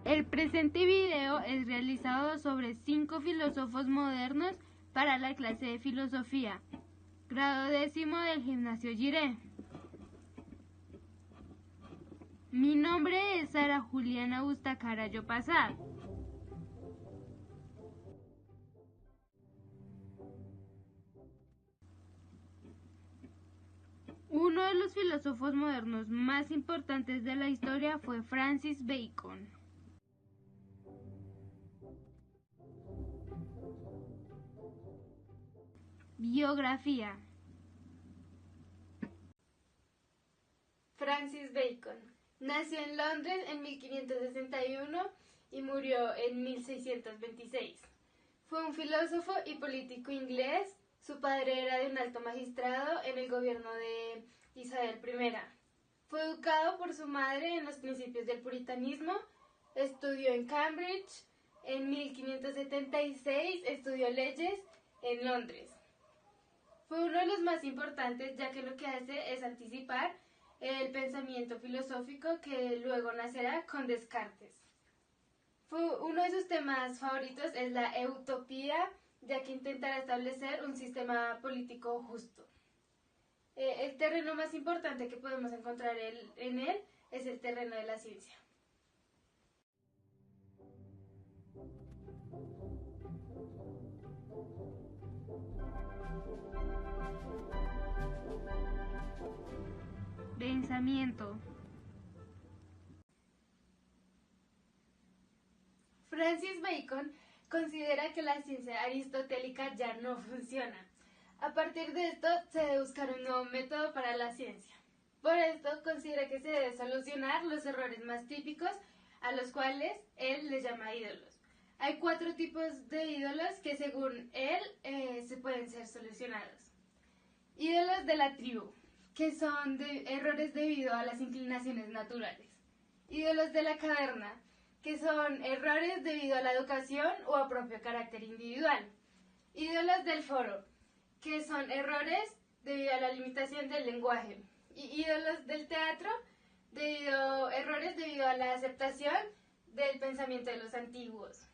El presente video es realizado sobre 5 filósofos modernos para la clase de filosofía, grado 10º del Gimnasio Giré. Mi nombre es Sara Juliana Bustacarayo Pasad. Uno de los filósofos modernos más importantes de la historia fue Francis Bacon. Biografía. Francis Bacon nació en Londres en 1561 y murió en 1626. Fue un filósofo y político inglés. Su padre era de un alto magistrado en el gobierno de Isabel I. Fue educado por su madre en los principios del puritanismo. Estudió en Cambridge. En 1576 estudió leyes en Londres. Fue uno de los más importantes, ya que lo que hace es anticipar el pensamiento filosófico que luego nacerá con Descartes. Uno de sus temas favoritos es la utopía, ya que intentará establecer un sistema político justo. El terreno más importante que podemos encontrar en él es el terreno de la ciencia. Pensamiento. Francis Bacon considera que la ciencia aristotélica ya no funciona. A partir de esto se debe buscar un nuevo método para la ciencia. Por esto considera que se debe solucionar los errores más típicos, a los cuales él les llama ídolos. Hay 4 tipos de ídolos que según él se pueden ser solucionados. Ídolos de la tribu, que son errores debido a las inclinaciones naturales. Ídolos de la caverna, que son errores debido a la educación o a propio carácter individual. Ídolos del foro, que son errores debido a la limitación del lenguaje. Y ídolos del teatro, errores debido a la aceptación del pensamiento de los antiguos.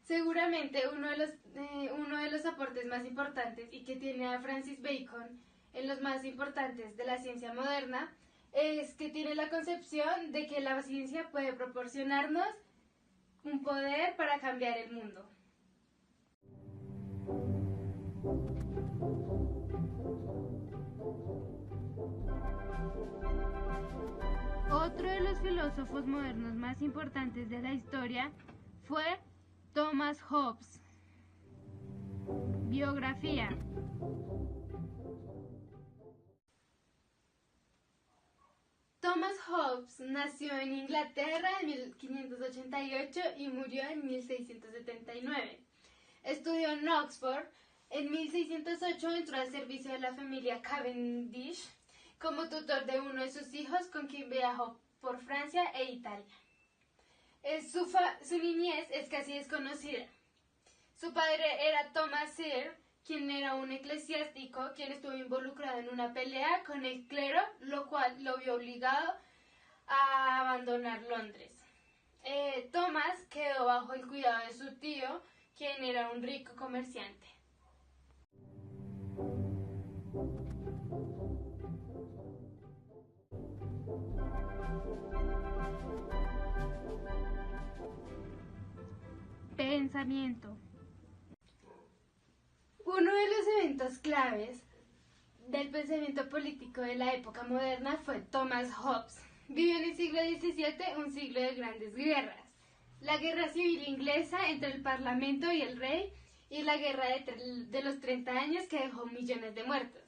Seguramente uno de los aportes más importantes y que tiene a Francis Bacon en los más importantes de la ciencia moderna es que tiene la concepción de que la ciencia puede proporcionarnos un poder para cambiar el mundo. Otro de los filósofos modernos más importantes de la historia fue Thomas Hobbes. Biografía. Thomas Hobbes nació en Inglaterra en 1588 y murió en 1679. Estudió en Oxford. En 1608 entró al servicio de la familia Cavendish como tutor de uno de sus hijos, con quien viajó por Francia e Italia. Su niñez es casi desconocida. Su padre era Thomas Sir, quien era un eclesiástico quien estuvo involucrado en una pelea con el clero, lo cual lo vio obligado a abandonar Londres. Thomas quedó bajo el cuidado de su tío, quien era un rico comerciante. Pensamiento. Uno de los eventos claves del pensamiento político de la época moderna fue Thomas Hobbes. Vivió en el siglo XVII, un siglo de grandes guerras. La guerra civil inglesa entre el parlamento y el rey, y la guerra de los 30 años que dejó millones de muertos.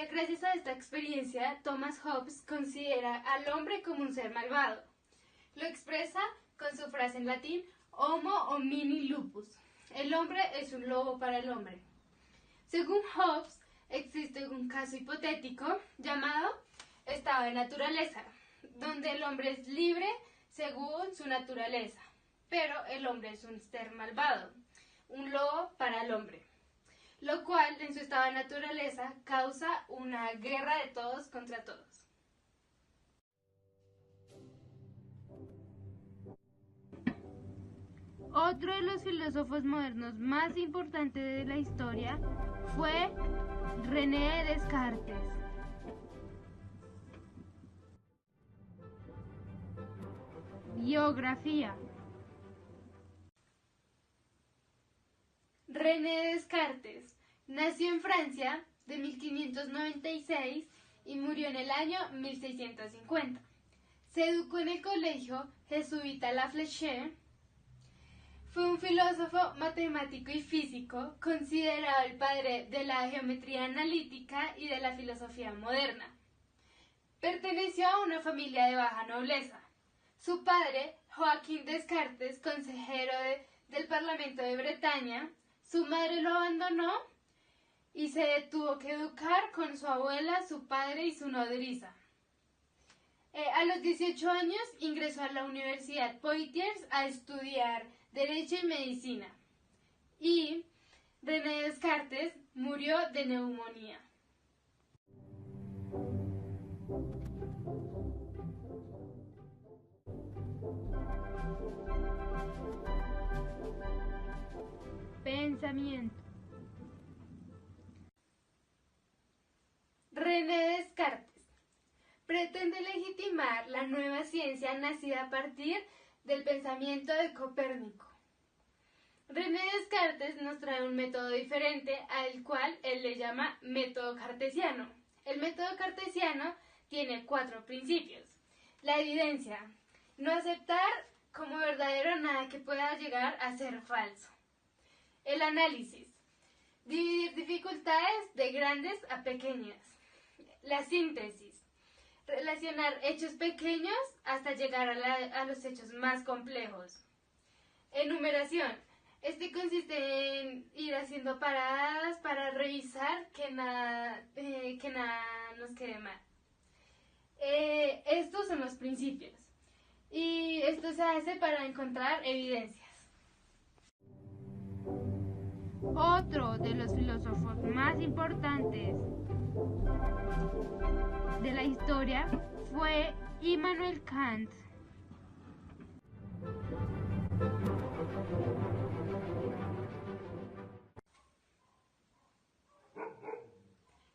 Gracias a esta experiencia, Thomas Hobbes considera al hombre como un ser malvado. Lo expresa con su frase en latín, Homo homini lupus. El hombre es un lobo para el hombre. Según Hobbes, existe un caso hipotético llamado estado de naturaleza, donde el hombre es libre según su naturaleza, pero el hombre es un ser malvado, un lobo para el hombre, lo cual en su estado de naturaleza causa una guerra de todos contra todos. Otro de los filósofos modernos más importantes de la historia fue René Descartes. Biografía. René Descartes nació en Francia de 1596 y murió en el año 1650. Se educó en el colegio jesuita La Fléche. Fue un filósofo, matemático y físico, considerado el padre de la geometría analítica y de la filosofía moderna. Perteneció a una familia de baja nobleza. Su padre, Joaquín Descartes, consejero del Parlamento de Bretaña, su madre lo abandonó y se tuvo que educar con su abuela, su padre y su nodriza. A los 18 años ingresó a la Universidad Poitiers a estudiar Derecho y Medicina. Y René Descartes murió de neumonía. Pensamiento. René Descartes pretende legitimar la nueva ciencia nacida a partir del pensamiento de Copérnico. René Descartes nos trae un método diferente al cual él le llama método cartesiano. El método cartesiano tiene 4 principios. La evidencia, no aceptar como verdadero nada que pueda llegar a ser falso. El análisis, dividir dificultades de grandes a pequeñas. La síntesis, relacionar hechos pequeños hasta llegar a los hechos más complejos. Enumeración, este consiste en ir haciendo paradas para revisar que nada nos quede mal. Estos son los principios y esto se hace para encontrar evidencias. Otro de los filósofos más importantes de la historia fue Immanuel Kant.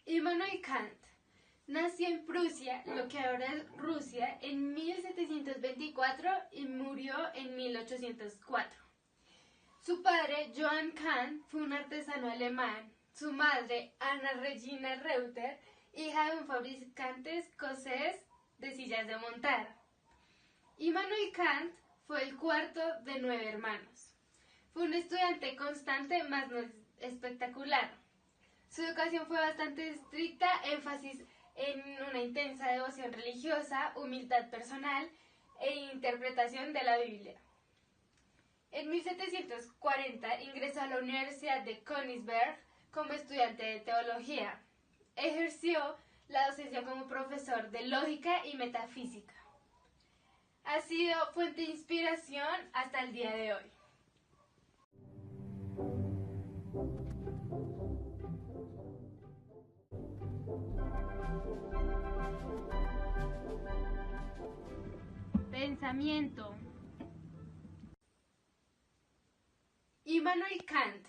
Immanuel Kant nació en Prusia, lo que ahora es Rusia, en 1724 y murió en 1804. Su padre, Johann Kant, fue un artesano alemán. Su madre, Anna Regina Reuter, hija de un fabricante escocés de sillas de montar. Immanuel Kant fue el cuarto de 9 hermanos. Fue un estudiante constante, más no espectacular. Su educación fue bastante estricta, énfasis en una intensa devoción religiosa, humildad personal e interpretación de la Biblia. En 1740 ingresó a la Universidad de Königsberg como estudiante de teología. Ejerció la docencia como profesor de lógica y metafísica. Ha sido fuente de inspiración hasta el día de hoy. Pensamiento. Immanuel Kant,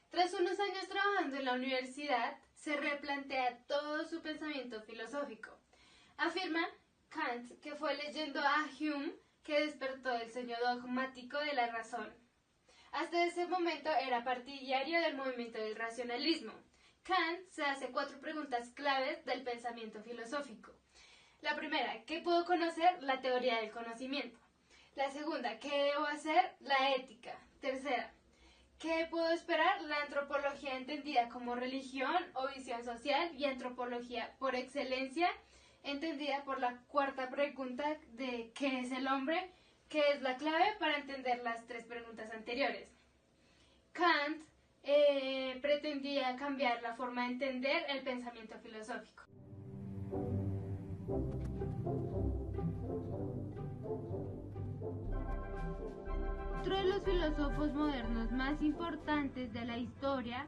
tras unos años trabajando en la universidad, se replantea todo su pensamiento filosófico. Afirma Kant que fue leyendo a Hume que despertó el sueño dogmático de la razón. Hasta ese momento era partidario del movimiento del racionalismo. Kant se hace 4 preguntas claves del pensamiento filosófico. La primera, ¿qué puedo conocer? La teoría del conocimiento. La segunda, ¿qué debo hacer? La ética. Tercera, ¿qué puedo esperar? La antropología entendida como religión o visión social y antropología por excelencia entendida por la cuarta pregunta de ¿qué es el hombre? Que es la clave para entender las 3 preguntas anteriores. Kant pretendía cambiar la forma de entender el pensamiento filosófico. Otro de los filósofos modernos más importantes de la historia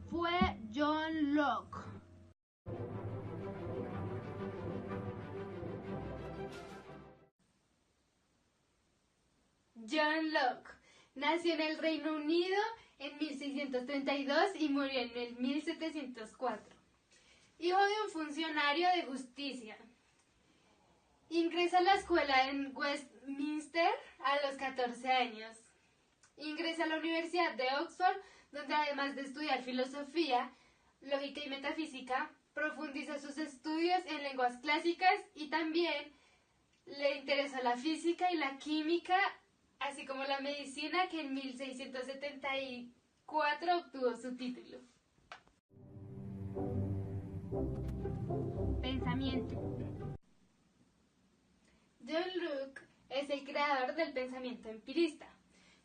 fue John Locke. John Locke Nació en el Reino Unido en 1632 y murió en el 1704. Hijo de un funcionario de justicia. Ingresa a la escuela en Westminster a los 14 años. Ingresa a la Universidad de Oxford, donde además de estudiar filosofía, lógica y metafísica, profundiza sus estudios en lenguas clásicas y también le interesó la física y la química, así como la medicina, que en 1674 obtuvo su título. Pensamiento. John Locke es el creador del pensamiento empirista,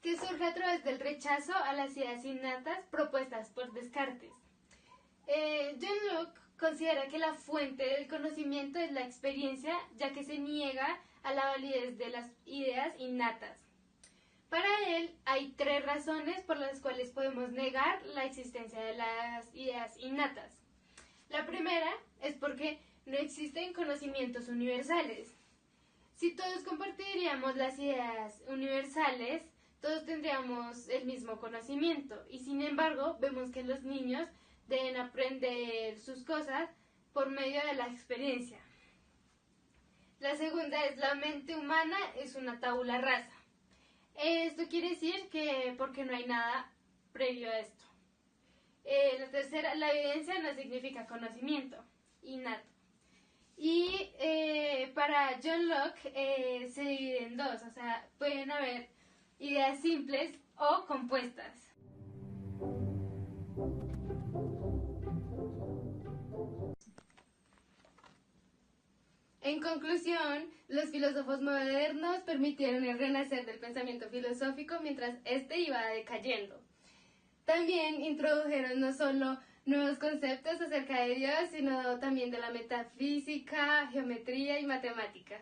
que surge a través del rechazo a las ideas innatas propuestas por Descartes. John Locke considera que la fuente del conocimiento es la experiencia, ya que se niega a la validez de las ideas innatas. Para él hay 3 razones por las cuales podemos negar la existencia de las ideas innatas. La primera es porque no existen conocimientos universales. Si todos compartiríamos las ideas universales, todos tendríamos el mismo conocimiento y sin embargo vemos que los niños deben aprender sus cosas por medio de la experiencia. La segunda es la mente humana es una tabula rasa. Esto quiere decir que porque no hay nada previo a esto. La tercera, la evidencia no significa conocimiento innato. Y para John Locke se divide en 2, o sea, pueden haber ideas simples o compuestas. En conclusión, los filósofos modernos permitieron el renacer del pensamiento filosófico mientras éste iba decayendo. También introdujeron no solo nuevos conceptos acerca de Dios, sino también de la metafísica, geometría y matemática.